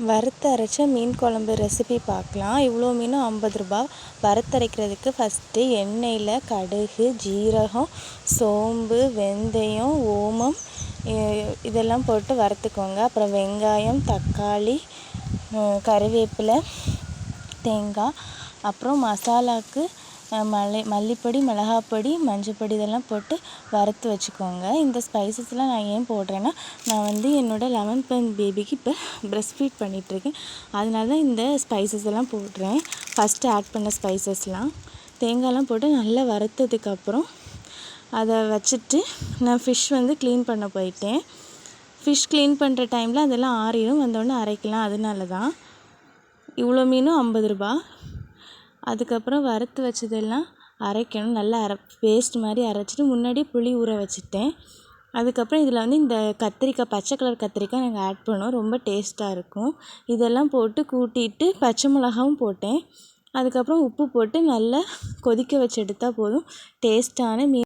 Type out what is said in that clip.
வறுத்து அரைச்ச மீன் குழம்பு ரெசிபி பார்க்கலாம். இவ்வளோ மீனும் 50 ரூபா. வறுத்தரைக்கிறதுக்கு ஃபஸ்ட்டு எண்ணெயில் கடுகு, ஜீரகம், சோம்பு, வெந்தயம், ஓமம் இதெல்லாம் போட்டு வறுத்துக்கோங்க. அப்புறம் வெங்காயம், தக்காளி, கறிவேப்பிலை, தேங்காய், அப்புறம் மசாலாவுக்கு மல்லிப்பொடி, மிளகாப்பொடி, மஞ்சப்பொடி இதெல்லாம் போட்டு வறுத்து வச்சுக்கோங்க. இந்த ஸ்பைசஸ்லாம் நான் ஏன் போடுறேன்னா, நான் என்னோடய 11th மந்த் பேபிக்கு இப்போ ப்ரெஸ்ட் ஃபீட் பண்ணிகிட்ருக்கேன். அதனால தான் இந்த ஸ்பைசஸ் எல்லாம் போடுறேன். ஃபஸ்ட்டு ஆட் பண்ண ஸ்பைசஸ்லாம் தேங்காய்லாம் போட்டு நல்லா வறுத்ததுக்கப்புறம் அதை வச்சுட்டு நான் ஃபிஷ் க்ளீன் பண்ண போயிட்டேன். ஃபிஷ் க்ளீன் பண்ணுற டைமில் அதெல்லாம் ஆறிடும். வந்தோடனே அரைக்கலாம். அதனால தான் இவ்வளோ மீனும் 50 ரூபா. அதுக்கப்புறம் வறுத்து வச்சதெல்லாம் அரைக்கணும். நல்லா பேஸ்ட் மாதிரி அரைச்சிட்டு முன்னாடியே புளி ஊற வச்சுட்டேன். அதுக்கப்புறம் இதில் இந்த கத்திரிக்காய், பச்சை கலர் கத்திரிக்காய் நாங்கள் ஆட் பண்ணுவோம். ரொம்ப டேஸ்ட்டாக இருக்கும். இதெல்லாம் போட்டு கூட்டிட்டு பச்சை மிளகாவும் போட்டேன். அதுக்கப்புறம் உப்பு போட்டு நல்லா கொதிக்க வச்சு எடுத்தால் போதும். டேஸ்ட்டான மீன்